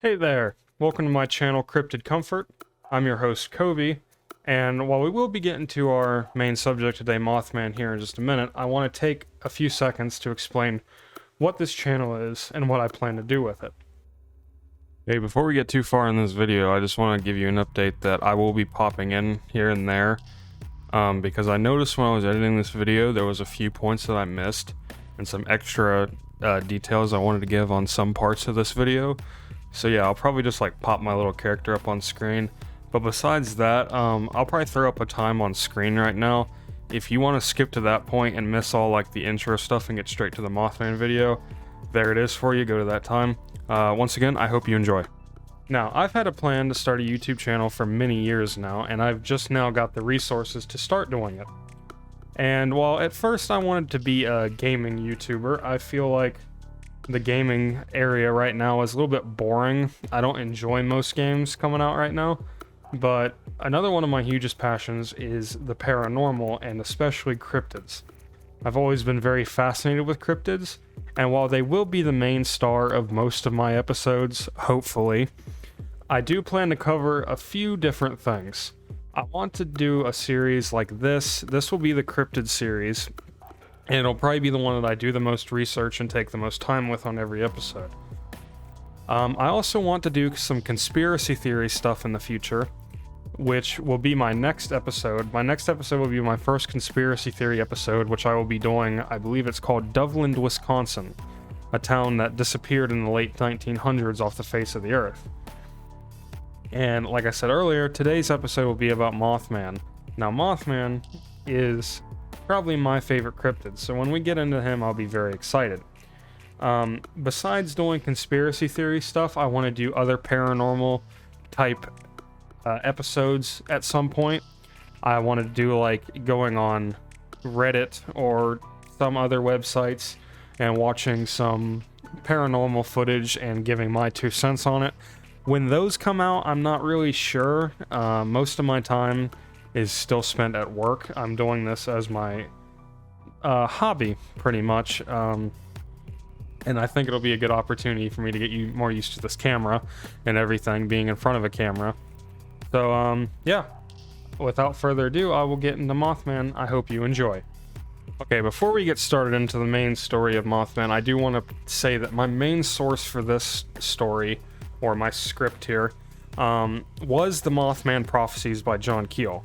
Hey there, welcome to my channel Cryptid Comfort. I'm your host Kobe, and while we will be getting to our main subject today, Mothman, here in just a minute, I want to take a few seconds to explain what this channel is and what I plan to do with it. Hey, before we get too far in this video, I just want to give you an update that I will be popping in here and there, because I noticed when I was editing this video there was a few points that I missed, and some extra details I wanted to give on some parts of this video. So yeah, I'll probably just like pop my little character up on screen. But besides that, I'll probably throw up a time on screen right now. If you want to skip to that point and miss all like the intro stuff and get straight to the Mothman video, there it is for you, go to that time. Once again, I hope you enjoy. Now, I've had a plan to start a YouTube channel for many years now, and I've just now got the resources to start doing it. And while at first I wanted to be a gaming YouTuber, I feel like the gaming area right now is a little bit boring. I don't enjoy most games coming out right now, but another one of my hugest passions is the paranormal, and especially cryptids. I've always been very fascinated with cryptids, and while they will be the main star of most of my episodes, hopefully, I do plan to cover a few different things. I want to do a series like this. This will be the cryptid series, and it'll probably be the one that I do the most research and take the most time with on every episode. I also want to do some conspiracy theory stuff in the future, which will be my next episode. My next episode will be my first conspiracy theory episode, which I will be doing, I believe it's called Doveland, Wisconsin, a town that disappeared in the late 1900s off the face of the earth. And like I said earlier, today's episode will be about Mothman. Now, Mothman is probably my favorite cryptid, so when we get into him, I'll be very excited. Besides doing conspiracy theory stuff, I want to do other paranormal type episodes at some point. I want to do like going on Reddit or some other websites and watching some paranormal footage and giving my 2 cents on it. When those come out, I'm not really sure. Most of my time is still spent at work. I'm doing this as my hobby, pretty much. And I think it'll be a good opportunity for me to get you more used to this camera and everything, being in front of a camera. So, yeah. Without further ado, I will get into Mothman. I hope you enjoy. Okay, before we get started into the main story of Mothman, I do want to say that my main source for this story, or my script here, was the Mothman Prophecies by John Keel.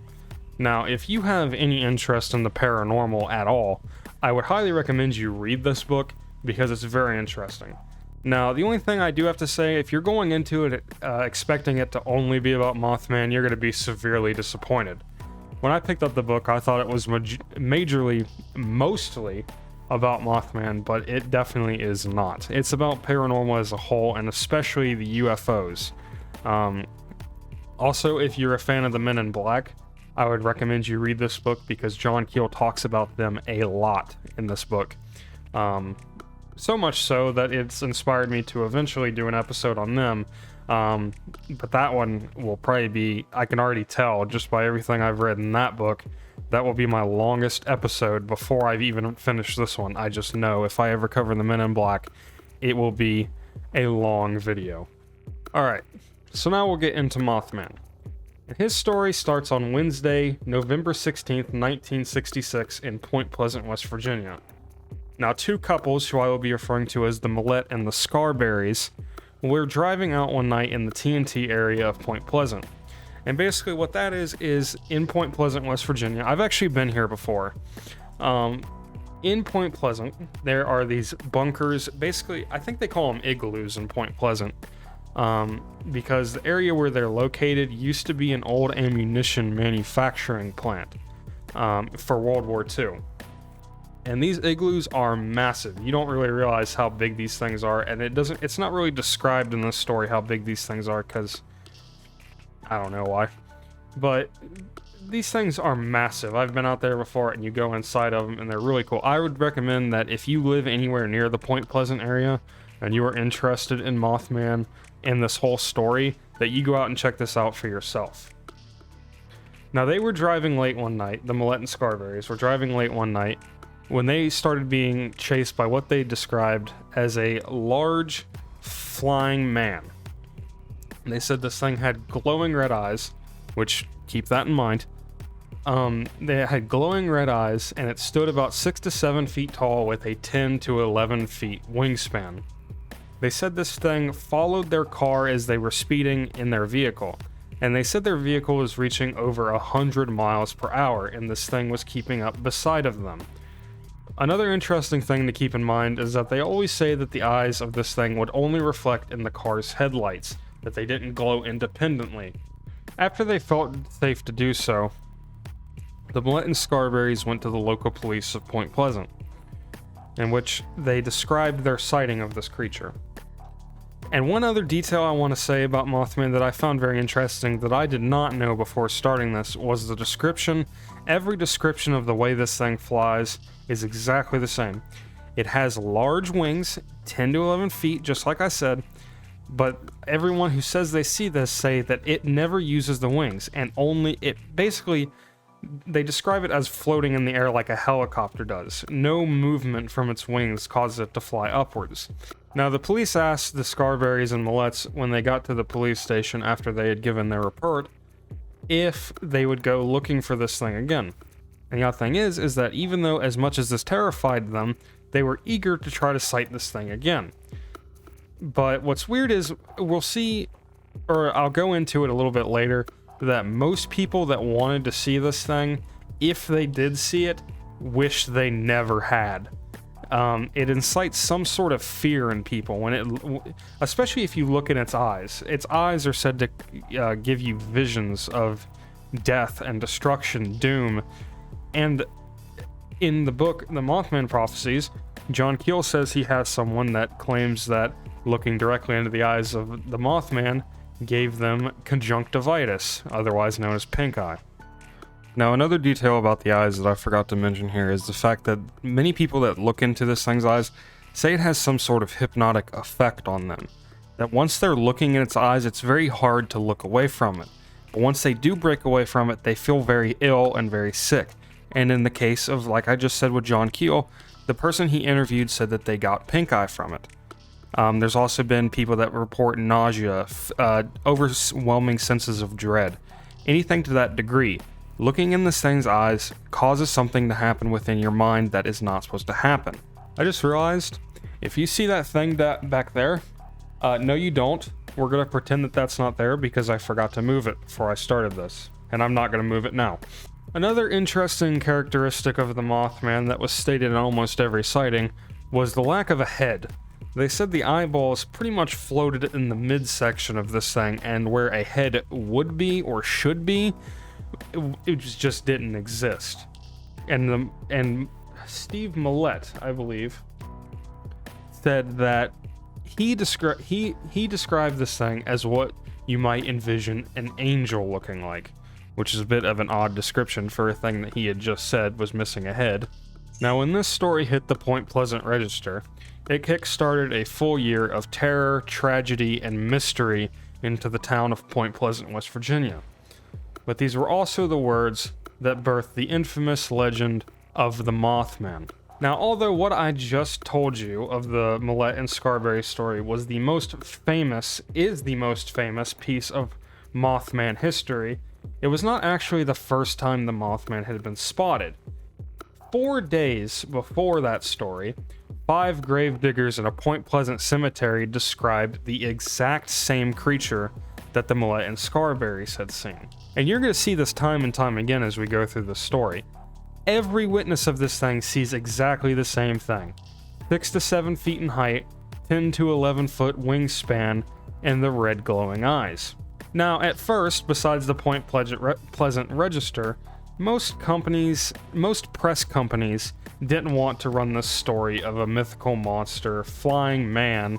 Now, if you have any interest in the paranormal at all, I would highly recommend you read this book because it's very interesting. Now, the only thing I do have to say, if you're going into it expecting it to only be about Mothman, you're going to be severely disappointed. When I picked up the book, I thought it was mostly about Mothman, but it definitely is not. It's about paranormal as a whole, and especially the UFOs. Also, if you're a fan of the Men in Black, I would recommend you read this book because John Keel talks about them a lot in this book. So much so that it's inspired me to eventually do an episode on them. But that one will probably be, I can already tell just by everything I've read in that book, that will be my longest episode before I've even finished this one. I just know if I ever cover the Men in Black, it will be a long video. Alright, so now we'll get into Mothman. His story starts on Wednesday, November 16th, 1966 in Point Pleasant, West Virginia. Now, 2 couples, who I will be referring to as the Millette and the Scarberries, were driving out one night in the TNT area of Point Pleasant. And basically what that is in Point Pleasant, West Virginia. I've actually been here before. In Point Pleasant, there are these bunkers. Basically, I think they call them igloos in Point Pleasant. Because the area where they're located used to be an old ammunition manufacturing plant for World War II. And these igloos are massive. You don't really realize how big these things are, and it's not really described in this story how big these things are, because I don't know why. But these things are massive. I've been out there before, and you go inside of them, and they're really cool. I would recommend that if you live anywhere near the Point Pleasant area, and you are interested in Mothman and this whole story, that you go out and check this out for yourself. Now, they were driving late one night, the Millette and Scarberries were driving late one night, when they started being chased by what they described as a large flying man. They said this thing had glowing red eyes, which, keep that in mind. They had glowing red eyes, and it stood about 6 to 7 feet tall with a 10 to 11 feet wingspan. They said this thing followed their car as they were speeding in their vehicle, and they said their vehicle was reaching over 100 miles per hour, and this thing was keeping up beside of them. Another interesting thing to keep in mind is that they always say that the eyes of this thing would only reflect in the car's headlights, that they didn't glow independently. After they felt safe to do so, the Millett and Scarberrys went to the local police of Point Pleasant, in which they described their sighting of this creature. And one other detail I want to say about Mothman that I found very interesting that I did not know before starting this was the description. Every description of the way this thing flies is exactly the same. It has large wings, 10 to 11 feet, just like I said, but everyone who says they see this say that it never uses the wings, and only it basically, they describe it as floating in the air like a helicopter does. No movement from its wings causes it to fly upwards. Now, the police asked the Scarberrys and Milletts when they got to the police station after they had given their report if they would go looking for this thing again. And the odd thing is that even though as much as this terrified them, they were eager to try to sight this thing again. But what's weird is we'll see, or I'll go into it a little bit later, that most people that wanted to see this thing, if they did see it, wish they never had. It incites some sort of fear in people when it, especially if you look in its eyes. Its eyes are said to give you visions of death and destruction, doom. And in the book, The Mothman Prophecies, John Keel says he has someone that claims that looking directly into the eyes of the Mothman gave them conjunctivitis, otherwise known as pink eye. Now, another detail about the eyes that I forgot to mention here is the fact that many people that look into this thing's eyes say it has some sort of hypnotic effect on them. That once they're looking in its eyes, it's very hard to look away from it. But once they do break away from it, they feel very ill and very sick. And in the case of, like I just said with John Keel, the person he interviewed said that they got pink eye from it. There's also been people that report nausea, overwhelming senses of dread, anything to that degree. Looking in this thing's eyes causes something to happen within your mind that is not supposed to happen. I just realized, if you see that thing back there, no you don't. We're going to pretend that that's not there because I forgot to move it before I started this, and I'm not going to move it now. Another interesting characteristic of the Mothman that was stated in almost every sighting was the lack of a head. They said the eyeballs pretty much floated in the midsection of this thing, and where a head would be or should be, it just didn't exist. And Steve Millett, I believe, said that he described this thing as what you might envision an angel looking like, which is a bit of an odd description for a thing that he had just said was missing a head. Now, when this story hit the Point Pleasant Register, it kick-started a full year of terror, tragedy, and mystery into the town of Point Pleasant, West Virginia. But these were also the words that birthed the infamous legend of the Mothman. Now, although what I just told you of the Millett and Scarberry story is the most famous piece of Mothman history, it was not actually the first time the Mothman had been spotted. 4 days before that story, 5 gravediggers in a Point Pleasant cemetery described the exact same creature that the Millett and Scarberrys had seen. And you're going to see this time and time again as we go through the story. Every witness of this thing sees exactly the same thing. 6 to 7 feet in height, 10 to 11 foot wingspan, and the red glowing eyes. Now, at first, besides the Point Pleasant Register, most press companies didn't want to run this story of a mythical monster flying man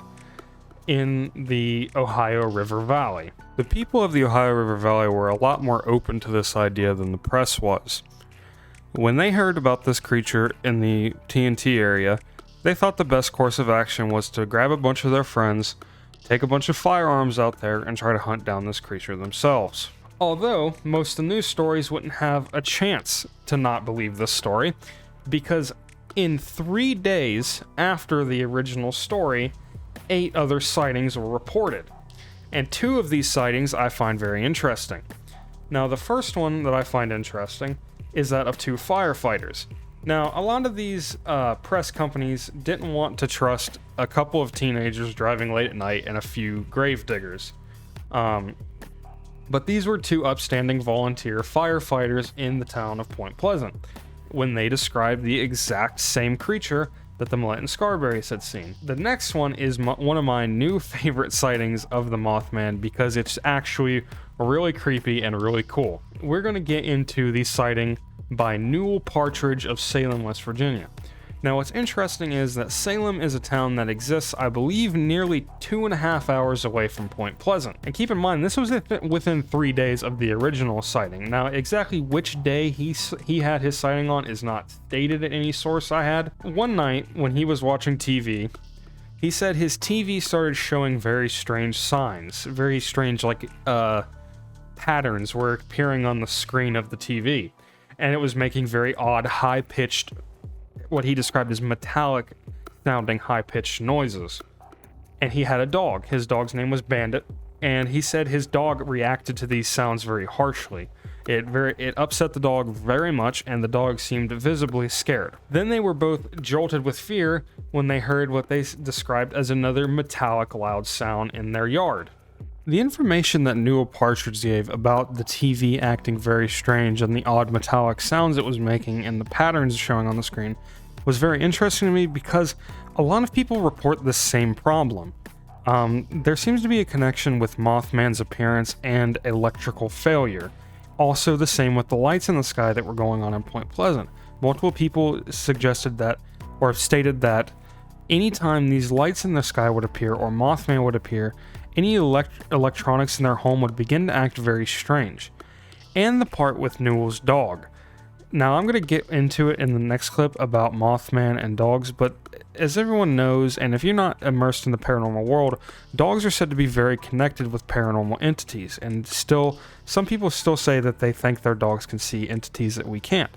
in the Ohio River Valley. The people of the Ohio River Valley were a lot more open to this idea than the press was. When they heard about this creature in the TNT area, they thought the best course of action was to grab a bunch of their friends, take a bunch of firearms out there, and try to hunt down this creature themselves. Although, most of the news stories wouldn't have a chance to not believe this story, because in 3 days after the original story, 8 other sightings were reported. And two of these sightings I find very interesting. Now, the first one that I find interesting is that of two firefighters. Now, a lot of these press companies didn't want to trust a couple of teenagers driving late at night and a few grave diggers. But these were two upstanding volunteer firefighters in the town of Point Pleasant when they described the exact same creature that the Millett and Scarberries had seen. The next one is one of my new favorite sightings of the Mothman because it's actually really creepy and really cool. We're going to get into the sighting by Newell Partridge of Salem, West Virginia. Now, what's interesting is that Salem is a town that exists, I believe, nearly 2.5 hours away from Point Pleasant. And keep in mind, this was within 3 days of the original sighting. Now, exactly which day he had his sighting on is not stated at any source I had. One night, when he was watching TV, he said his TV started showing very strange signs. Very strange, like, patterns were appearing on the screen of the TV. And it was making very odd, high-pitched, what he described as metallic sounding high-pitched noises. And he had a dog. His dog's name was Bandit, and he said his dog reacted to these sounds very harshly. It upset the dog very much, and the dog seemed visibly scared. Then they were both jolted with fear when they heard what they described as another metallic loud sound in their yard. The information that Newell Partridge gave about the TV acting very strange and the odd metallic sounds it was making and the patterns showing on the screen was very interesting to me because a lot of people report the same problem. There seems to be a connection with Mothman's appearance and electrical failure. Also the same with the lights in the sky that were going on in Point Pleasant. Multiple people suggested that, or stated that, anytime these lights in the sky would appear or Mothman would appear, any electronics in their home would begin to act very strange. And the part with Newell's dog. Now, I'm going to get into it in the next clip about Mothman and dogs, but as everyone knows, and if you're not immersed in the paranormal world, dogs are said to be very connected with paranormal entities, and still, some people still say that they think their dogs can see entities that we can't.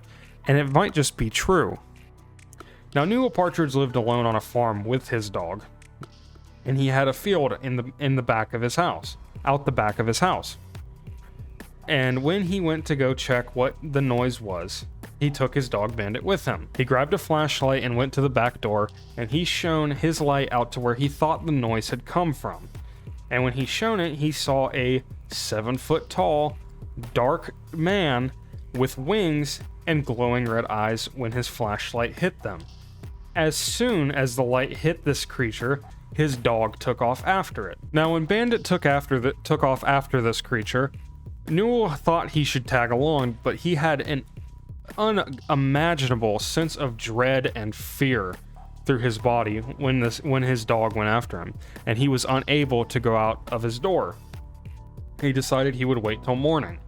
And it might just be true. Now, Newell Partridge lived alone on a farm with his dog, and he had a field in the back of his house, out the back of his house. And when he went to go check what the noise was, he took his dog Bandit with him. He grabbed a flashlight and went to the back door, and he shone his light out to where he thought the noise had come from. And when he shone it, he saw a 7-foot tall, dark man with wings and glowing red eyes when his flashlight hit them. As soon as the light hit this creature, his dog took off after it. Now, when Bandit took off after this creature, Newell thought he should tag along, but he had an unimaginable sense of dread and fear through his body when his dog went after him, and he was unable to go out of his door. He decided he would wait till morning.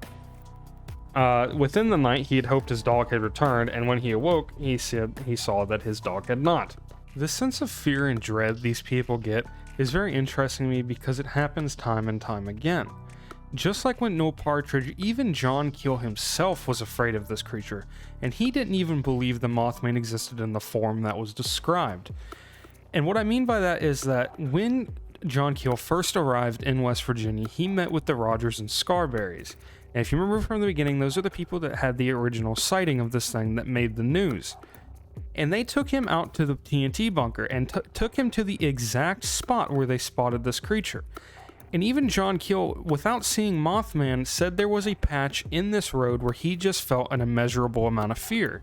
Within the night, he had hoped his dog had returned, and when he awoke, he said he saw that his dog had not. The sense of fear and dread these people get is very interesting to me because it happens time and time again. Just like when Newell Partridge, even John Keel himself was afraid of this creature, and he didn't even believe the Mothman existed in the form that was described. And what I mean by that is that when John Keel first arrived in West Virginia, he met with the Rogers and Scarberries. And if you remember from the beginning, those are the people that had the original sighting of this thing that made the news. And they took him out to the TNT bunker and took him to the exact spot where they spotted this creature. And even John Keel, without seeing Mothman, said there was a patch in this road where he just felt an immeasurable amount of fear.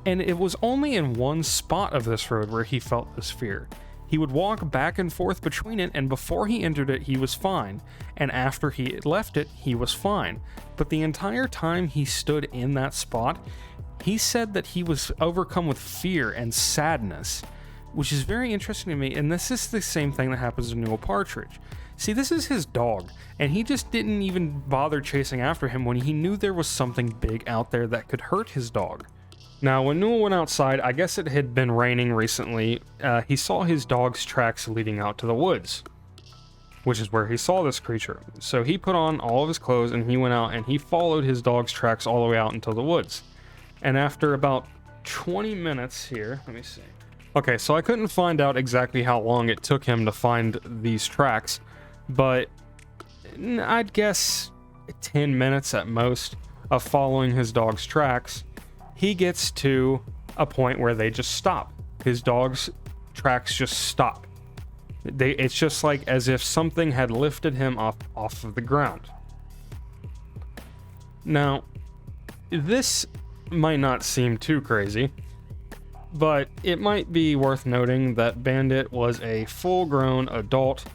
And it was only in one spot of this road where he felt this fear. He would walk back and forth between it, and before he entered it, he was fine. And after he left it, he was fine. But the entire time he stood in that spot, he said that he was overcome with fear and sadness, which is very interesting to me. And this is the same thing that happens to Newell Partridge. See, this is his dog, and he just didn't even bother chasing after him when he knew there was something big out there that could hurt his dog. Now, when Newell went outside, I guess it had been raining recently, he saw his dog's tracks leading out to the woods, which is where he saw this creature. So he put on all of his clothes and he went out and he followed his dog's tracks all the way out into the woods. And after about 20 minutes here, let me see. Okay, so I couldn't find out exactly how long it took him to find these tracks, but I'd guess 10 minutes at most of following his dog's tracks, he gets to a point where they just stop. His dog's tracks just stop. It's just like as if something had lifted him off of the ground. Now, this might not seem too crazy, but it might be worth noting that Bandit was a full-grown adult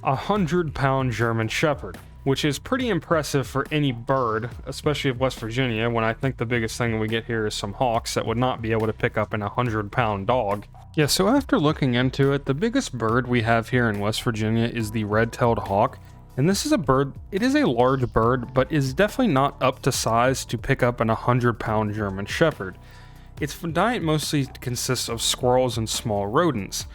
100-pound German Shepherd, which is pretty impressive for any bird, especially of West Virginia, when I think the biggest thing we get here is some hawks that would not be able to pick up an 100-pound dog. Yeah, so after looking into it, the biggest bird we have here in West Virginia is the red-tailed hawk, and this is a bird, it is a large bird, but is definitely not up to size to pick up an 100-pound German Shepherd. Its diet mostly consists of squirrels and small rodents,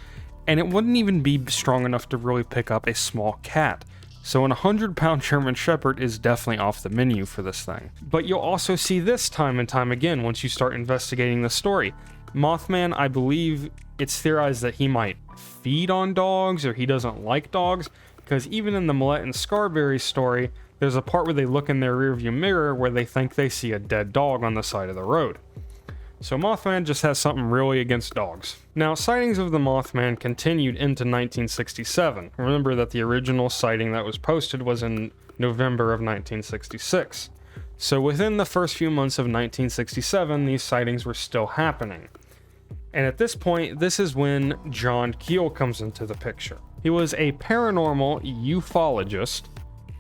and it wouldn't even be strong enough to really pick up a small cat. So an 100-pound German Shepherd is definitely off the menu for this thing. But you'll also see this time and time again once you start investigating the story. Mothman, I believe it's theorized that he might feed on dogs or he doesn't like dogs, because even in the Millette and Scarberry story, there's a part where they look in their rearview mirror where they think they see a dead dog on the side of the road. So Mothman just has something really against dogs. Now, sightings of the Mothman continued into 1967. Remember that the original sighting that was posted was in November of 1966. So within the first few months of 1967, these sightings were still happening. And at this point, this is when John Keel comes into the picture. He was a paranormal ufologist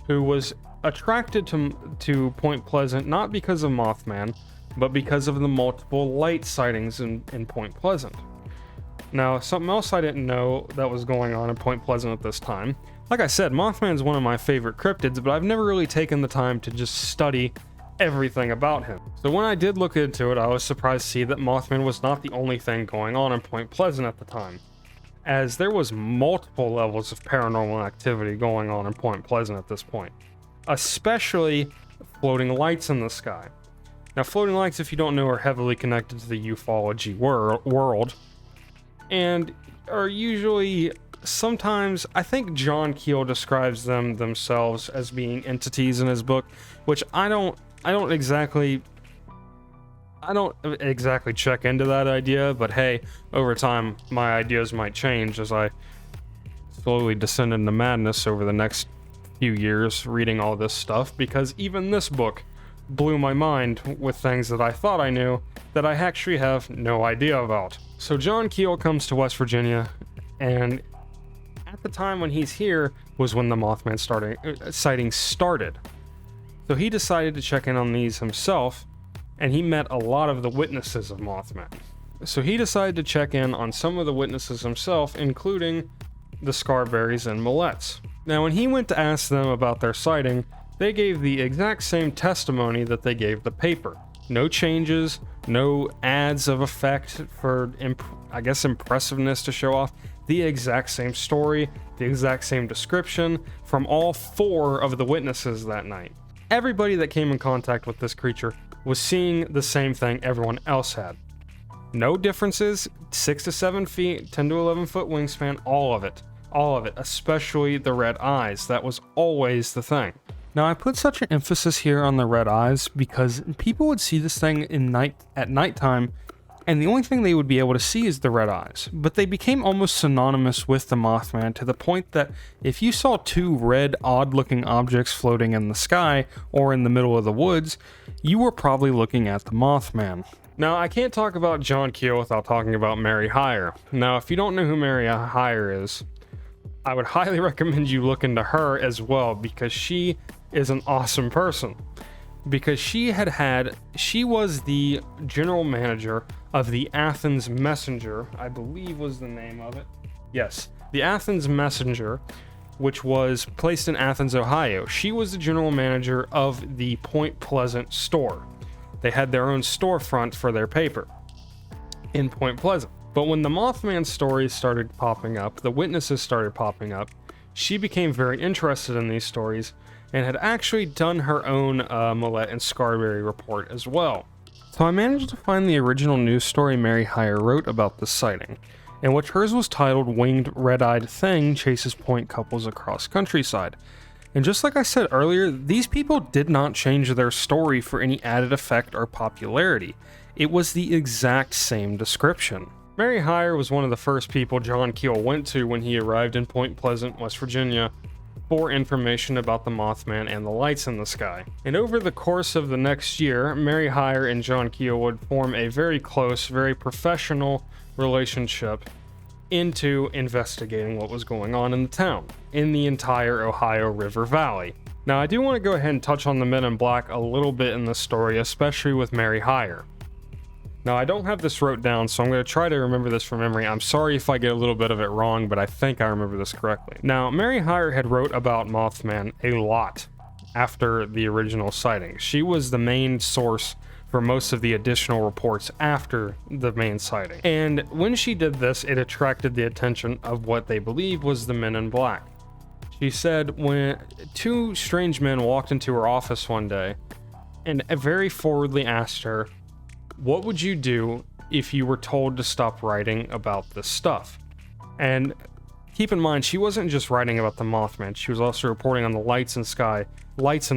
who was attracted to Point Pleasant not because of Mothman, but because of the multiple light sightings in Point Pleasant. Now, something else I didn't know that was going on in Point Pleasant at this time. Like I said, Mothman's one of my favorite cryptids, but I've never really taken the time to just study everything about him. So when I did look into it, I was surprised to see that Mothman was not the only thing going on in Point Pleasant at the time, as there was multiple levels of paranormal activity going on in Point Pleasant at this point, especially floating lights in the sky. Now, floating lights, if you don't know, are heavily connected to the ufology world, and are usually, sometimes, I think John Keel describes them themselves as being entities in his book, which I don't exactly check into that idea, but hey, over time, my ideas might change as I slowly descend into madness over the next few years reading all this stuff, because even this book blew my mind with things that I thought I knew that I actually have no idea about. So John Keel comes to West Virginia, and at the time when he's here was when the Mothman sightings started. So he decided to check in on these himself, and he met a lot of the witnesses of Mothman. So he decided to check in on some of the witnesses himself, including the Scarberries and Millettes. Now, when he went to ask them about their sighting, they gave the exact same testimony that they gave the paper. No changes, no adds of effect for, impressiveness to show off. The exact same story, the exact same description from all four of the witnesses that night. Everybody that came in contact with this creature was seeing the same thing everyone else had. No differences, 6 to 7 feet, 10 to 11 foot wingspan, all of it, especially the red eyes. That was always the thing. Now, I put such an emphasis here on the red eyes because people would see this thing at nighttime, and the only thing they would be able to see is the red eyes. But they became almost synonymous with the Mothman, to the point that if you saw two red, odd-looking objects floating in the sky or in the middle of the woods, you were probably looking at the Mothman. Now, I can't talk about John Keel without talking about Mary Hyre. Now, if you don't know who Mary Hyre is, I would highly recommend you look into her as well, because she is an awesome person. Because she was the general manager of the Athens Messenger, I believe was the name of it. Yes, the Athens Messenger, which was placed in Athens, Ohio. She was the general manager of the Point Pleasant store. They had their own storefront for their paper in Point Pleasant. But when the Mothman stories started popping up, the witnesses started popping up, she became very interested in these stories and had actually done her own Millette and Scarberry report as well. So I managed to find the original news story Mary Hyre wrote about this sighting, in which hers was titled "Winged Red-Eyed Thing Chases Point Couples Across Countryside." And just like I said earlier, these people did not change their story for any added effect or popularity. It was the exact same description. Mary Hyre was one of the first people John Keel went to when he arrived in Point Pleasant, West Virginia, for information about the Mothman and the lights in the sky. And over the course of the next year, Mary Hyre and John Keel would form a very close, very professional relationship into investigating what was going on in the town, in the entire Ohio River Valley. Now, I do want to go ahead and touch on the Men in Black a little bit in this story, especially with Mary Hyre. Now, I don't have this wrote down, so I'm going to try to remember this from memory. I'm sorry if I get a little bit of it wrong, but I think I remember this correctly. Now, Mary Hyre had wrote about Mothman a lot after the original sighting. She was the main source for most of the additional reports after the main sighting. And when she did this, it attracted the attention of what they believe was the Men in Black. She said when two strange men walked into her office one day and very forwardly asked her, "What would you do if you were told to stop writing about this stuff?" And keep in mind, she wasn't just writing about the Mothman. She was also reporting on the lights in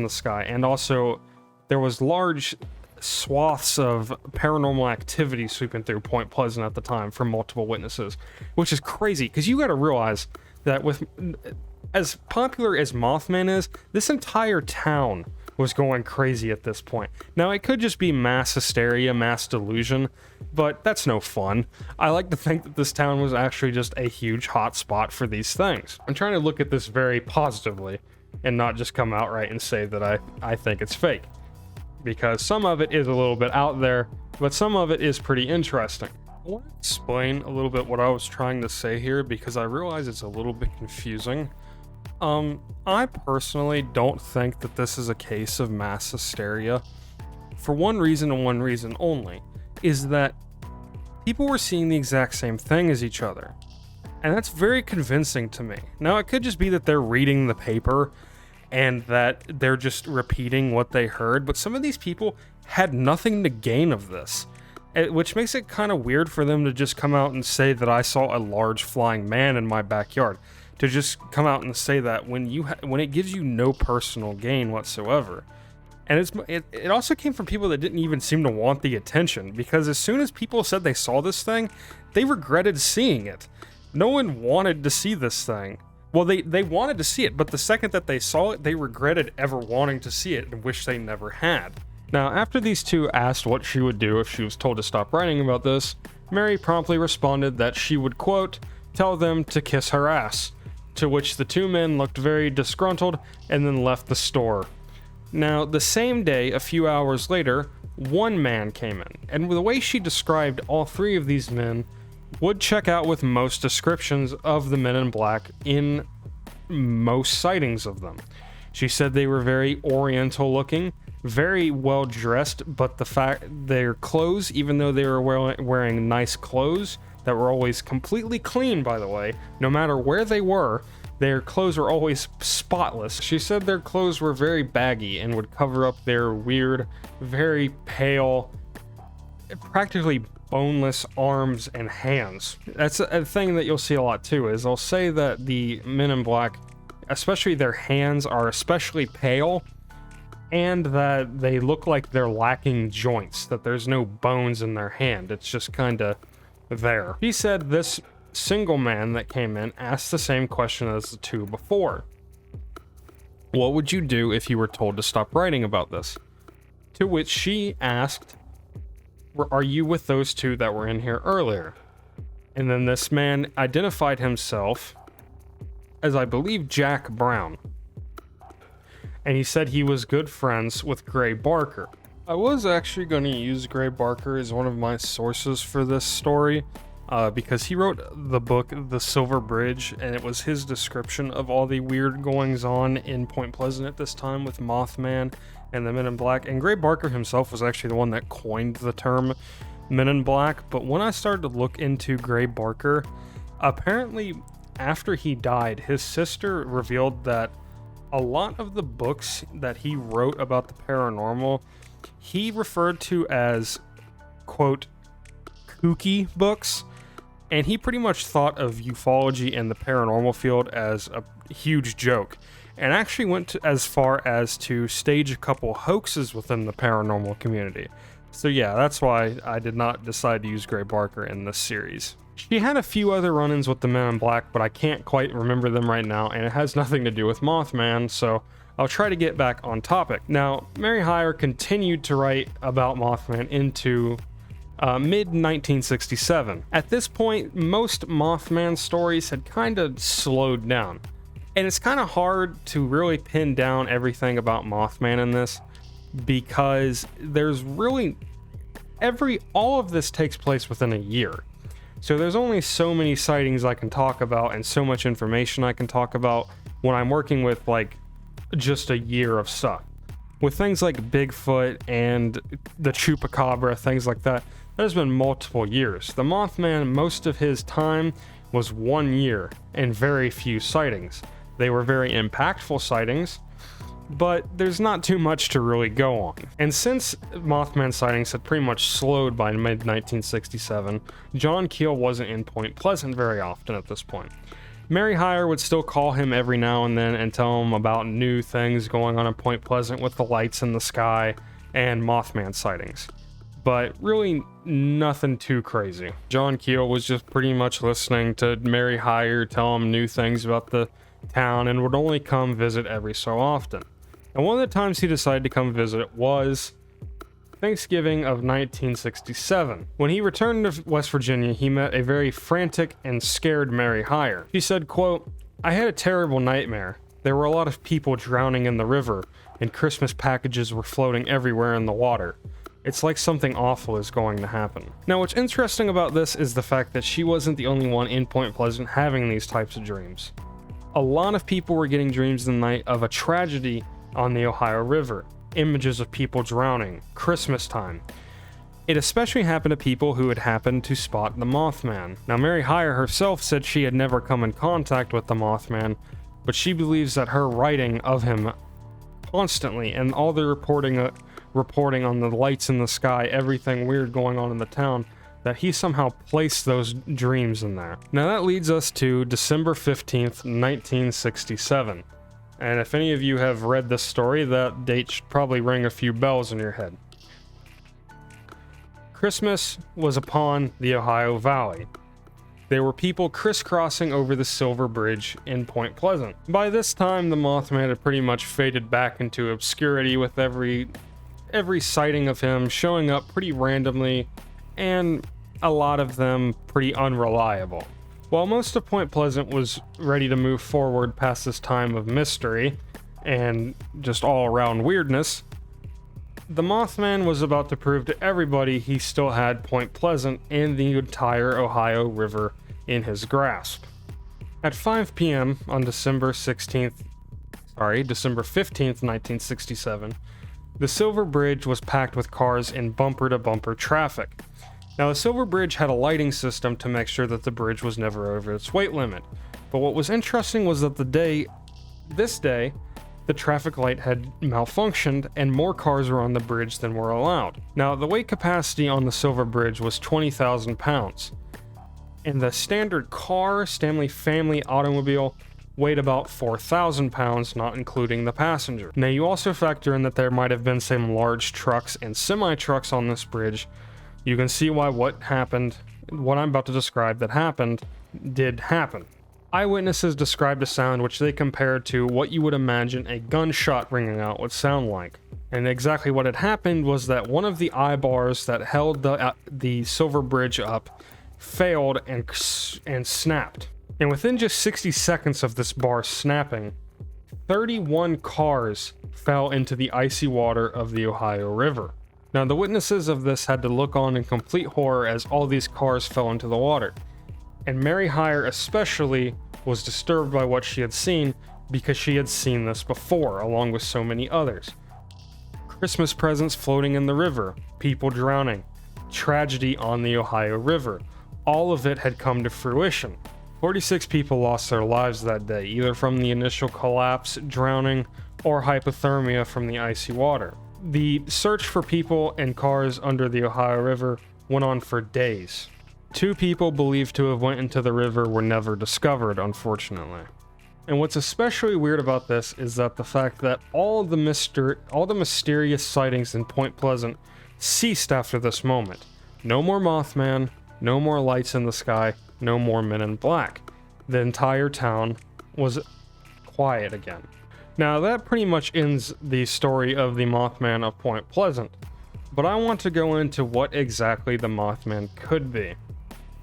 the sky, and also there was large swaths of paranormal activity sweeping through Point Pleasant at the time from multiple witnesses, which is crazy because you got to realize that with as popular as Mothman is, this entire town was going crazy at this point. Now, it could just be mass hysteria, mass delusion, but that's no fun. I like to think that this town was actually just a huge hot spot for these things. I'm trying to look at this very positively and not just come outright and say that I think it's fake, because some of it is a little bit out there, but some of it is pretty interesting. I want to explain a little bit what I was trying to say here, because I realize it's a little bit confusing. I personally don't think that this is a case of mass hysteria, for one reason and one reason only, is that people were seeing the exact same thing as each other. And that's very convincing to me. Now, it could just be that they're reading the paper and that they're just repeating what they heard, but some of these people had nothing to gain of this, which makes it kind of weird for them to just come out and say that I saw a large flying man in my backyard. To just come out and say that when it gives you no personal gain whatsoever. And it also came from people that didn't even seem to want the attention, because as soon as people said they saw this thing, they regretted seeing it. No one wanted to see this thing. Well, they wanted to see it, but the second that they saw it, they regretted ever wanting to see it and wished they never had. Now, after these two asked what she would do if she was told to stop writing about this, Mary promptly responded that she would, quote, "tell them to kiss her ass," to which the two men looked very disgruntled and then left the store. Now, the same day, a few hours later, one man came in, and the way she described all three of these men would check out with most descriptions of the Men in Black in most sightings of them. She said they were very oriental looking, very well dressed, but the fact their clothes, even though they were wearing nice clothes that were always completely clean, by the way, no matter where they were, their clothes were always spotless. She said their clothes were very baggy and would cover up their weird, very pale, practically boneless arms and hands. That's a thing that you'll see a lot too, is they'll say that the Men in Black, especially their hands, are especially pale, and that they look like they're lacking joints, that there's no bones in their hand. It's just kind of there. He said this single man that came in asked the same question as the two before. What would you do if you were told to stop writing about this? To which she asked, are you with those two that were in here earlier? And then this man identified himself as, I believe, Jack Brown. And he said he was good friends with Gray Barker. I was actually going to use Gray Barker as one of my sources for this story, because he wrote the book The Silver Bridge, and it was his description of all the weird goings on in Point Pleasant at this time with Mothman and the Men in Black. And Gray Barker himself was actually the one that coined the term Men in Black. But when I started to look into Gray Barker, apparently after he died, his sister revealed that a lot of the books that he wrote about the paranormal, he referred to as, quote, kooky books. And he pretty much thought of ufology and the paranormal field as a huge joke. and actually went as far as to stage a couple hoaxes within the paranormal community. So yeah, that's why I did not decide to use Gray Barker in this series. She had a few other run-ins with the Men in Black, but I can't quite remember them right now, and it has nothing to do with Mothman, so I'll try to get back on topic. Now, Mary Hyre continued to write about Mothman into mid-1967. At this point, most Mothman stories had kind of slowed down, and it's kind of hard to really pin down everything about Mothman in this, because there's really all of this takes place within a year. So there's only so many sightings I can talk about and so much information I can talk about when I'm working with like just a year of stuff. With things like Bigfoot and the Chupacabra, things like that, there's been multiple years. The Mothman, most of his time was 1 year and very few sightings. They were very impactful sightings, but there's not too much to really go on. And since Mothman sightings had pretty much slowed by mid-1967, John Keel wasn't in Point Pleasant very often at this point. Mary Hyre would still call him every now and then and tell him about new things going on in Point Pleasant with the lights in the sky and Mothman sightings. But really nothing too crazy. John Keel was just pretty much listening to Mary Hyre tell him new things about the town and would only come visit every so often. And one of the times he decided to come visit was Thanksgiving of 1967. When he returned to West Virginia, he met a very frantic and scared Mary Hyre. She said, quote, "I had a terrible nightmare. There were a lot of people drowning in the river, and Christmas packages were floating everywhere in the water. It's like something awful is going to happen." Now, what's interesting about this is the fact that she wasn't the only one in Point Pleasant having these types of dreams. A lot of people were getting dreams in the night of a tragedy on the Ohio River, images of people drowning, Christmas time. It especially happened to people who had happened to spot the Mothman. Now, Mary Hyre herself said she had never come in contact with the Mothman, but she believes that her writing of him constantly and all the reporting on the lights in the sky, everything weird going on in the town, that he somehow placed those dreams in there. Now that leads us to December 15th, 1967. And if any of you have read this story, that date should probably ring a few bells in your head. Christmas was upon the Ohio Valley. There were people crisscrossing over the Silver Bridge in Point Pleasant. By this time, the Mothman had pretty much faded back into obscurity, with every sighting of him showing up pretty randomly, and a lot of them pretty unreliable. While most of Point Pleasant was ready to move forward past this time of mystery and just all-around weirdness, the Mothman was about to prove to everybody he still had Point Pleasant and the entire Ohio River in his grasp. At 5 p.m. on December 15th, 1967, the Silver Bridge was packed with cars in bumper-to-bumper traffic. Now, the Silver Bridge had a lighting system to make sure that the bridge was never over its weight limit. But what was interesting was that this day, the traffic light had malfunctioned and more cars were on the bridge than were allowed. Now, the weight capacity on the Silver Bridge was 20,000 pounds. And the standard car, Stanley family automobile, weighed about 4,000 pounds, not including the passenger. Now, you also factor in that there might have been some large trucks and semi-trucks on this bridge. You can see why what I'm about to describe that happened, did happen. Eyewitnesses described a sound which they compared to what you would imagine a gunshot ringing out would sound like. And exactly what had happened was that one of the eye bars that held the Silver Bridge up failed and snapped. And within just 60 seconds of this bar snapping, 31 cars fell into the icy water of the Ohio River. Now, the witnesses of this had to look on in complete horror as all these cars fell into the water. And Mary Hyre especially was disturbed by what she had seen, because she had seen this before, along with so many others. Christmas presents floating in the river, people drowning, tragedy on the Ohio River. All of it had come to fruition. 46 people lost their lives that day, either from the initial collapse, drowning, or hypothermia from the icy water. The search for people and cars under the Ohio River went on for days. 2 people believed to have went into the river were never discovered, unfortunately. And what's especially weird about this is that the fact that all the mysterious sightings in Point Pleasant ceased after this moment. No more Mothman, no more lights in the sky, no more men in black. The entire town was quiet again. Now that pretty much ends the story of the Mothman of Point Pleasant, but I want to go into what exactly the Mothman could be.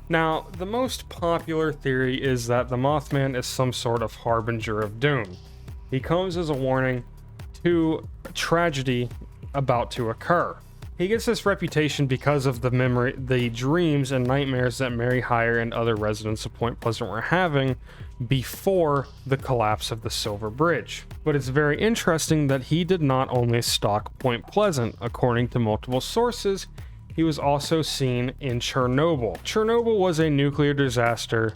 Now, the most popular theory is that the Mothman is some sort of harbinger of doom. He comes as a warning to a tragedy about to occur. He gets this reputation because of the dreams and nightmares that Mary Hyre and other residents of Point Pleasant were having before the collapse of the Silver Bridge. But it's very interesting that he did not only stalk Point Pleasant. According to multiple sources, he was also seen in Chernobyl. Chernobyl was a nuclear disaster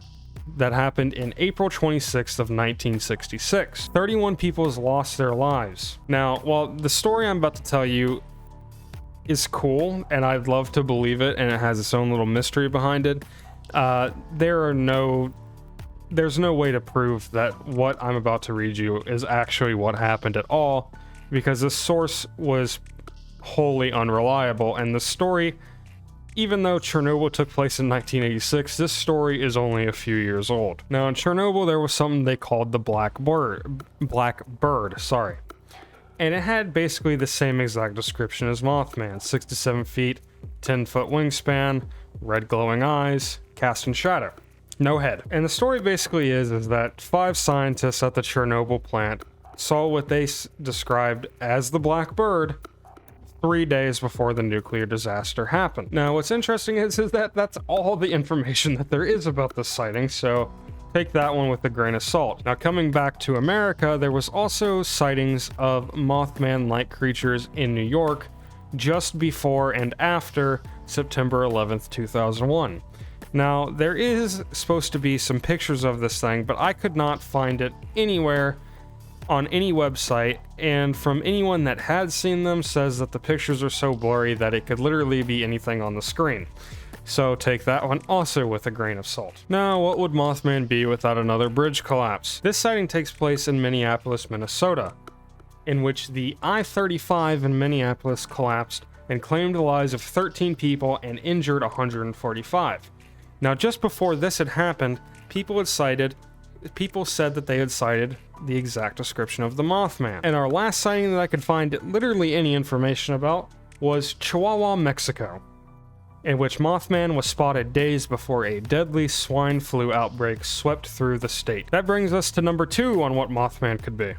that happened in April 26th of 1966. 31 people lost their lives. Now, while the story I'm about to tell you is cool, and I'd love to believe it, and it has its own little mystery behind it, there's no way to prove that what I'm about to read you is actually what happened at all, because the source was wholly unreliable, and the story, even though Chernobyl took place in 1986, this story is only a few years old. Now, in Chernobyl, there was something they called the Black Bird, and it had basically the same exact description as Mothman: 6 to 7 feet, 10-foot wingspan, red glowing eyes, cast in shadow, no head. And the story basically is that 5 scientists at the Chernobyl plant saw what they described as the Black Bird 3 days before the nuclear disaster happened. Now, what's interesting is that that's all the information that there is about this sighting, so take that one with a grain of salt. Now, coming back to America, there was also sightings of Mothman-like creatures in New York just before and after September 11th, 2001. Now, there is supposed to be some pictures of this thing, but I could not find it anywhere on any website, and from anyone that had seen them says that the pictures are so blurry that it could literally be anything on the screen. So take that one also with a grain of salt. Now, what would Mothman be without another bridge collapse? This sighting takes place in Minneapolis, Minnesota, in which the I-35 in Minneapolis collapsed and claimed the lives of 13 people and injured 145. Now, just before this had happened, people said that they had sighted the exact description of the Mothman. And our last sighting that I could find literally any information about was Chihuahua, Mexico, in which Mothman was spotted days before a deadly swine flu outbreak swept through the state. That brings us to number 2 on what Mothman could be,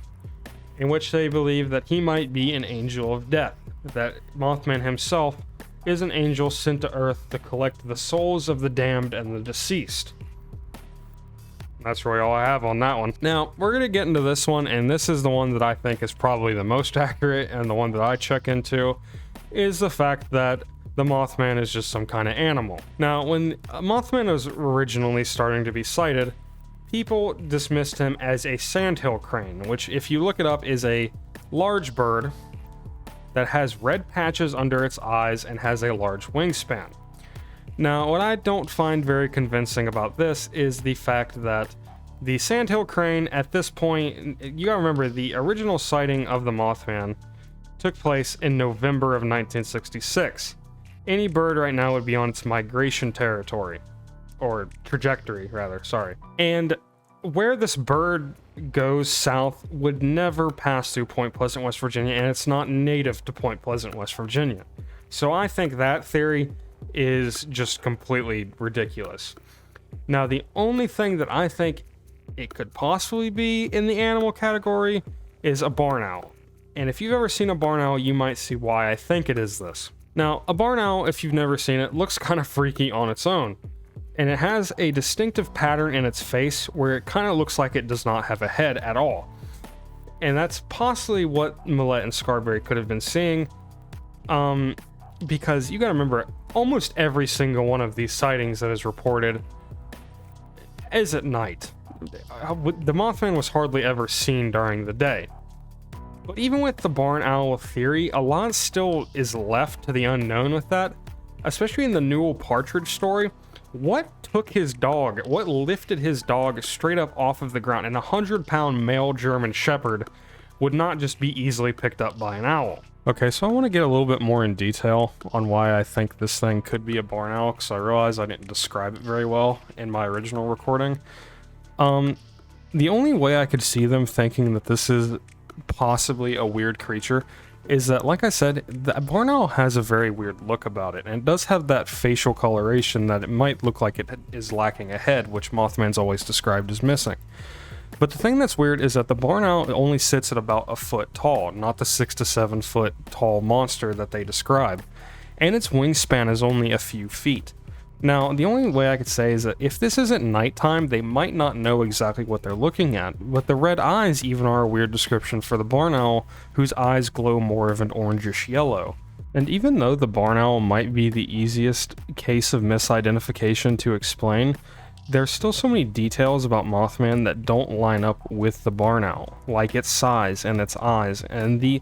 in which they believe that he might be an angel of death, that Mothman himself is an angel sent to Earth to collect the souls of the damned and the deceased. That's really all I have on that one. Now, we're going to get into this one, and this is the one that I think is probably the most accurate, and the one that I check into, is the fact that the Mothman is just some kind of animal. Now, when Mothman was originally starting to be sighted, people dismissed him as a sandhill crane, which, if you look it up, is a large bird that has red patches under its eyes and has a large wingspan. Now, what I don't find very convincing about this is the fact that the sandhill crane, at this point, you gotta remember, the original sighting of the Mothman took place in November of 1966. Any bird right now would be on its migration territory, or trajectory, rather, sorry. And where this bird goes south would never pass through Point Pleasant, West Virginia, and it's not native to Point Pleasant, West Virginia. So I think that theory is just completely ridiculous. Now, the only thing that I think it could possibly be in the animal category is a barn owl. And if you've ever seen a barn owl, you might see why I think it is this. Now, a barn owl, if you've never seen it, looks kind of freaky on its own. And it has a distinctive pattern in its face where it kind of looks like it does not have a head at all. And that's possibly what Millette and Scarberry could have been seeing. Because you gotta remember, almost every single one of these sightings that is reported is at night. The Mothman was hardly ever seen during the day. But even with the barn owl theory, a lot still is left to the unknown with that, especially in the Newell Partridge story. What took his dog? What lifted his dog straight up off of the ground? And a 100-pound male German Shepherd would not just be easily picked up by an owl. Okay, so I want to get a little bit more in detail on why I think this thing could be a barn owl, because I realize I didn't describe it very well in my original recording. The only way I could see them thinking that this is possibly a weird creature is that, like I said, the barn owl has a very weird look about it, and it does have that facial coloration that it might look like it is lacking a head, which Mothman's always described as missing. But the thing that's weird is that the barn owl only sits at about a foot tall, not the 6 to 7 foot tall monster that they describe, and its wingspan is only a few feet. Now, the only way I could say is that if this isn't nighttime, they might not know exactly what they're looking at, but the red eyes even are a weird description for the barn owl, whose eyes glow more of an orangish yellow. And even though the barn owl might be the easiest case of misidentification to explain, there's still so many details about Mothman that don't line up with the barn owl, like its size and its eyes, and the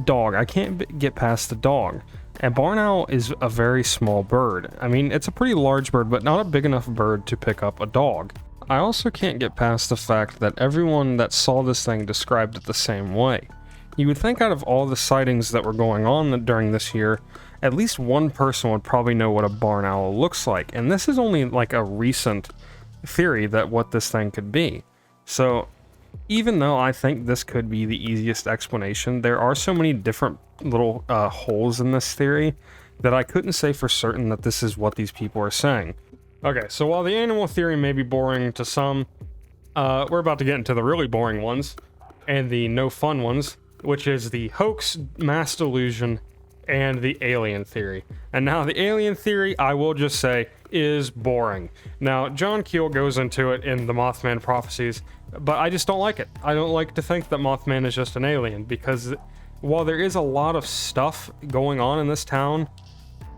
dog. I can't get past the dog. A barn owl is a very small bird. I mean, it's a pretty large bird, but not a big enough bird to pick up a dog. I also can't get past the fact that everyone that saw this thing described it the same way. You would think out of all the sightings that were going on during this year, at least one person would probably know what a barn owl looks like, and this is only like a recent theory that what this thing could be. So, even though I think this could be the easiest explanation, there are so many different little holes in this theory that I couldn't say for certain that this is what these people are saying. Okay, so while the animal theory may be boring to some, we're about to get into the really boring ones, and the no fun ones, which is the hoax, mass delusion, and the alien theory. And now the alien theory, I will just say, is boring. Now, John Keel goes into it in the Mothman prophecies, but I just don't like it. I don't like to think that Mothman is just an alien, because while there is a lot of stuff going on in this town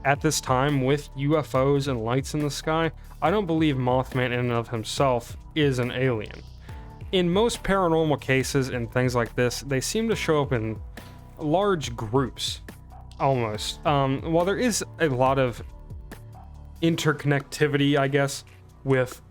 at this time with UFOs and lights in the sky, I don't believe Mothman in and of himself is an alien. In most paranormal cases and things like this, they seem to show up in large groups, almost. While there is a lot of interconnectivity, I guess, with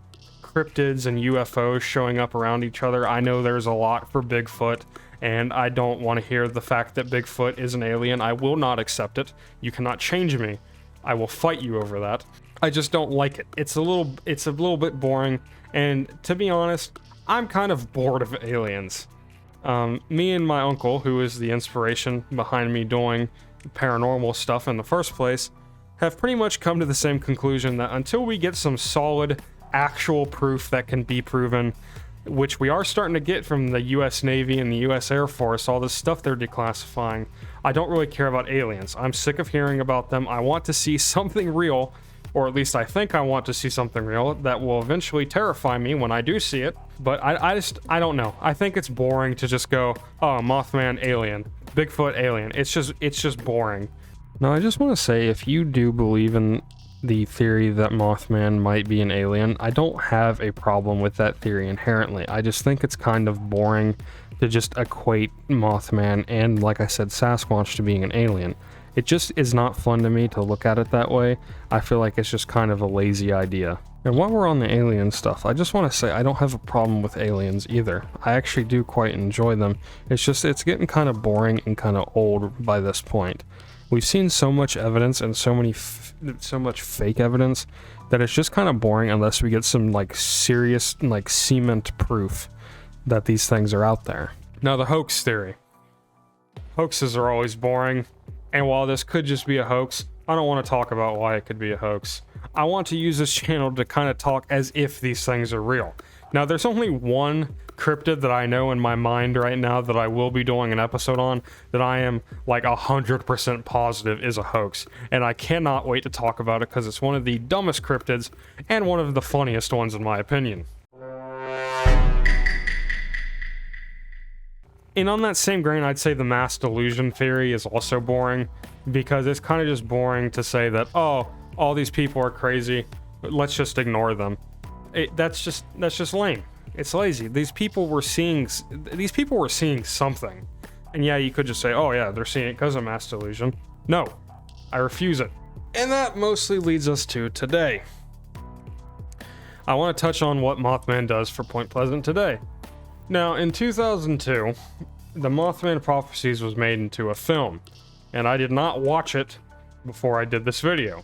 cryptids and UFOs showing up around each other, I know there's a lot for Bigfoot, and I don't want to hear the fact that Bigfoot is an alien. I will not accept it. You cannot change me. I will fight you over that. I just don't like it. It's a little bit boring, and to be honest, I'm kind of bored of aliens. Me and my uncle, who is the inspiration behind me doing paranormal stuff in the first place, have pretty much come to the same conclusion that until we get some solid, actual proof that can be proven, which we are starting to get from the US Navy and the US Air Force, all this stuff they're declassifying, I don't really care about aliens. I'm sick of hearing about them. I want to see something real, or at least I think I want to see something real that will eventually terrify me when I do see it. But I don't know. I think it's boring to just go, oh, Mothman, alien. Bigfoot, alien. It's just boring. Now, I just want to say, if you do believe in the theory that Mothman might be an alien, I don't have a problem with that theory inherently. I just think it's kind of boring to just equate Mothman and, like I said, Sasquatch to being an alien. It just is not fun to me to look at it that way. I feel like it's just kind of a lazy idea. And while we're on the alien stuff, I just want to say I don't have a problem with aliens either. I actually do quite enjoy them. It's just, it's getting kind of boring and kind of old by this point. We've seen so much evidence and so much fake evidence that it's just kind of boring unless we get some like serious like cement proof that these things are out there. Now, the hoax theory. Hoaxes are always boring, and while this could just be a hoax, I don't want to talk about why it could be a hoax. I want to use this channel to kind of talk as if these things are real. Now, there's only one cryptid that I know in my mind right now that I will be doing an episode on that I am like 100% positive is a hoax, and I cannot wait to talk about it because it's one of the dumbest cryptids and one of the funniest ones in my opinion. And on that same grain, I'd say the mass delusion theory is also boring, because it's kind of just boring to say that, oh, all these people are crazy, let's just ignore them. That's just lame. It's lazy. These people were seeing something. And yeah, you could just say, oh yeah, they're seeing it because of mass delusion. No, I refuse it. And that mostly leads us to today. I want to touch on what Mothman does for Point Pleasant today. Now, in 2002, the Mothman Prophecies was made into a film, and I did not watch it before I did this video.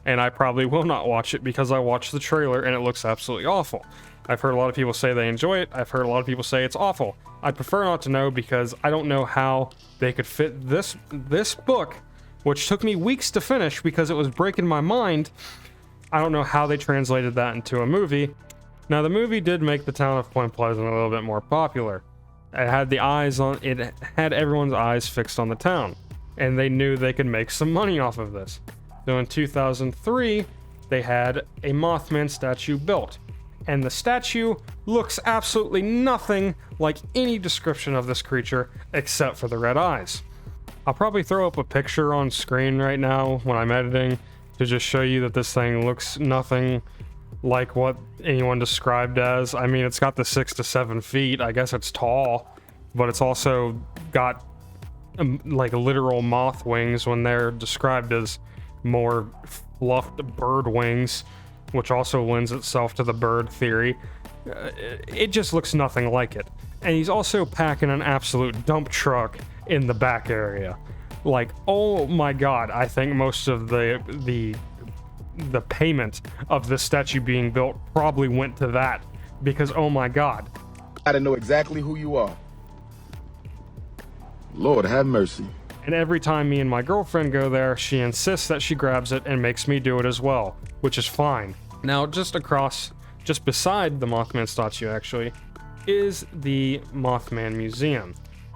And I probably will not watch it because I watched the trailer and it looks absolutely awful. I've heard a lot of people say they enjoy it. I've heard a lot of people say it's awful. I prefer not to know because I don't know how they could fit this book, which took me weeks to finish because it was breaking my mind. I don't know how they translated that into a movie. Now, the movie did make the town of Point Pleasant a little bit more popular. It had everyone's eyes fixed on the town, and they knew they could make some money off of this. So in 2003, they had a Mothman statue built, and the statue looks absolutely nothing like any description of this creature except for the red eyes. I'll probably throw up a picture on screen right now when I'm editing to just show you that this thing looks nothing like what anyone described as. I mean, it's got the 6 to 7 feet. I guess it's tall, but it's also got like literal moth wings when they're described as more fluffed bird wings, which also lends itself to the bird theory. It just looks nothing like it. And he's also packing an absolute dump truck in the back area. Like, oh my god, I think most of the payment of this statue being built probably went to that, because oh my god. Gotta know exactly who you are. Lord have mercy. And every time me and my girlfriend go there, she insists that she grabs it and makes me do it as well, which is fine. Now, just beside the Mothman statue actually, is the Mothman Museum.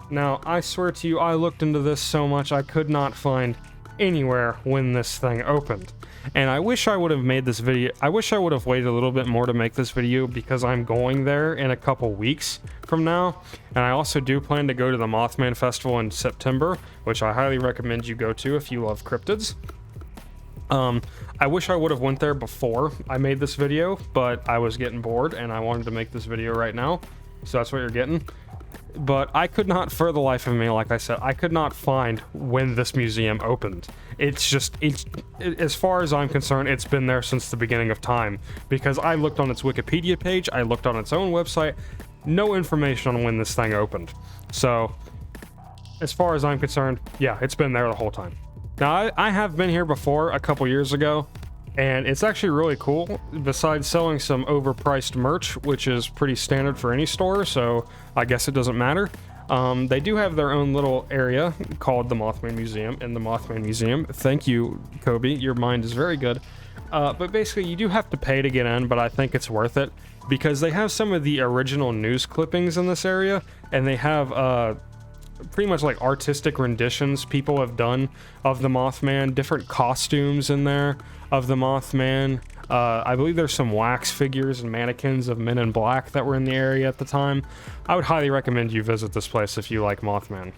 Now, I swear to you, I looked into this so much I could not find anywhere when this thing opened. And I wish I would have made this video. I wish I would have waited a little bit more to make this video because I'm going there in a couple weeks from now. And I also do plan to go to the Mothman Festival in September, which I highly recommend you go to if you love cryptids. I wish I would have went there before I made this video, but I was getting bored and I wanted to make this video right now. So that's what you're getting. But I could not, for the life of me, like I said, I could not find when this museum opened. It's as far as I'm concerned, it's been there since the beginning of time, because I looked on its Wikipedia page, I looked on its own website, no information on when this thing opened. So, as far as I'm concerned, yeah, it's been there the whole time. Now, I have been here before a couple years ago, and it's actually really cool. Besides selling some overpriced merch, which is pretty standard for any store, so I guess it doesn't matter. They do have their own little area called the Mothman Museum in the Mothman Museum. Thank you, Kobe. Your mind is very good. But basically, you do have to pay to get in, but I think it's worth it because they have some of the original news clippings in this area, and they have pretty much like artistic renditions people have done of the Mothman, different costumes in there of the Mothman. I believe there's some wax figures and mannequins of Men in Black that were in the area at the time. I would highly recommend you visit this place if you like Mothman.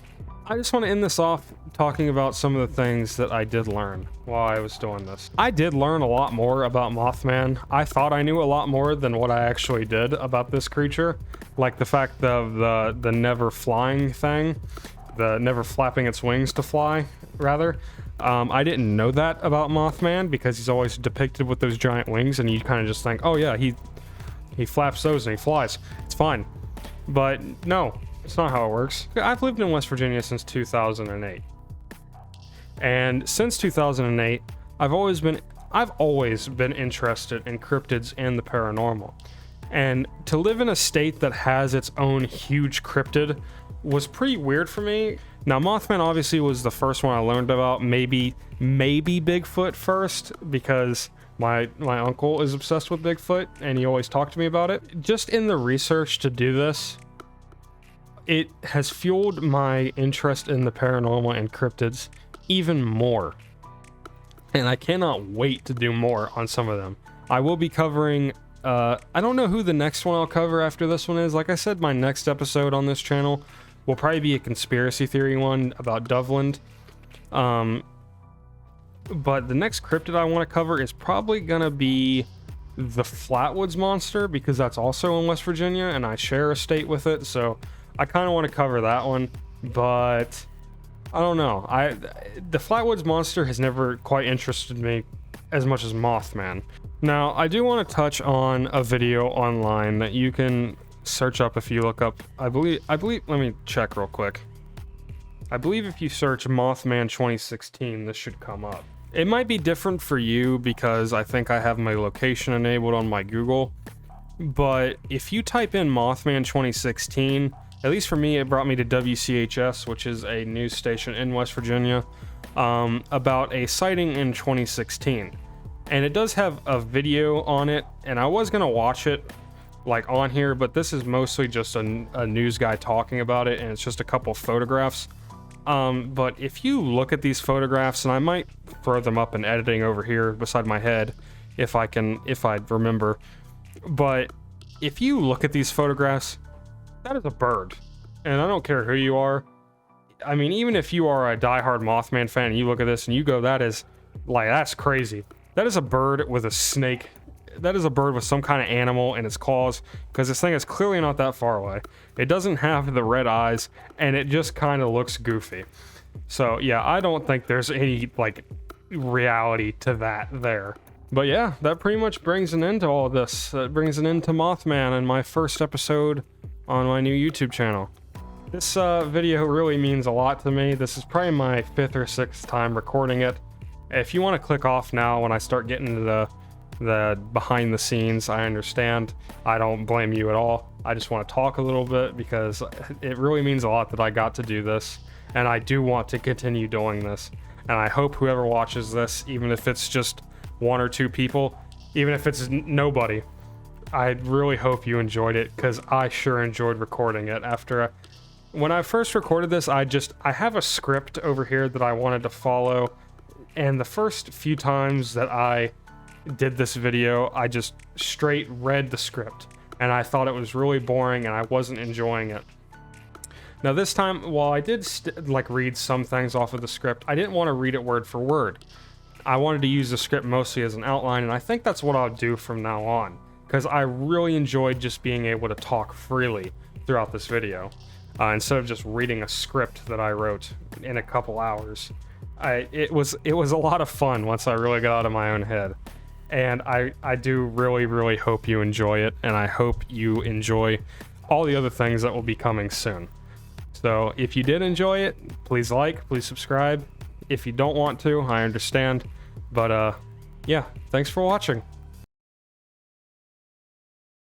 I just want to end this off talking about some of the things that I did learn while I was doing this. I did learn a lot more about Mothman. I thought I knew a lot more than what I actually did about this creature. Like the fact of the never flying thing, the never flapping its wings to fly, rather. I didn't know that about Mothman because he's always depicted with those giant wings, and you kind of just think, oh yeah, he flaps those and he flies. It's fine. But no, it's not how it works. I've lived in West Virginia since 2008. And since 2008, I've always been interested in cryptids and the paranormal. And to live in a state that has its own huge cryptid was pretty weird for me. Now, Mothman obviously was the first one I learned about, maybe Bigfoot first, because my uncle is obsessed with Bigfoot and he always talked to me about it. Just in the research to do this, it has fueled my interest in the paranormal and cryptids even more. And I cannot wait to do more on some of them. I will be covering, I don't know who the next one I'll cover after this one is. Like I said, my next episode on this channel will probably be a conspiracy theory one about Doveland. But the next cryptid I want to cover is probably going to be the Flatwoods Monster, because that's also in West Virginia and I share a state with it. So I kind of want to cover that one, but I don't know. The Flatwoods Monster has never quite interested me as much as Mothman. Now, I do want to touch on a video online that you can search up if you look up, I believe, let me check real quick. I believe if you search Mothman 2016, this should come up. It might be different for you because I think I have my location enabled on my Google, but if you type in Mothman 2016, at least for me, it brought me to WCHS, which is a news station in West Virginia, about a sighting in 2016. And it does have a video on it, and I was gonna watch it like on here, but this is mostly just a news guy talking about it, and it's just a couple photographs. But if you look at these photographs, and I might throw them up in editing over here beside my head if I remember, but if you look at these photographs, that is a bird. And I don't care who you are. I mean, even if you are a diehard Mothman fan and you look at this and you go, that's crazy. That is a bird with a snake. That is a bird with some kind of animal in its claws, because this thing is clearly not that far away. It doesn't have the red eyes, and it just kind of looks goofy. So yeah, I don't think there's any like reality to that there. But yeah, that pretty much brings an end to all of this. That brings an end to Mothman and my first episode on my new YouTube channel. This video really means a lot to me. This is probably my 5th or 6th time recording it. If you want to click off now when I start getting into the behind the scenes, I understand. I don't blame you at all. I just want to talk a little bit because it really means a lot that I got to do this, and I do want to continue doing this. And I hope whoever watches this, even if it's just 1 or 2 people, even if it's nobody, I really hope you enjoyed it, because I sure enjoyed recording it. When I first recorded this, I have a script over here that I wanted to follow, and the first few times that I did this video, I just straight read the script, and I thought it was really boring and I wasn't enjoying it. Now this time, while I did read some things off of the script, I didn't want to read it word for word. I wanted to use the script mostly as an outline, and I think that's what I'll do from now on, because I really enjoyed just being able to talk freely throughout this video, instead of just reading a script that I wrote in a couple hours. It was a lot of fun once I really got out of my own head. And I do really hope you enjoy it, and I hope you enjoy all the other things that will be coming soon. So if you did enjoy it, please please subscribe. If you don't want to, I understand. But yeah, thanks for watching.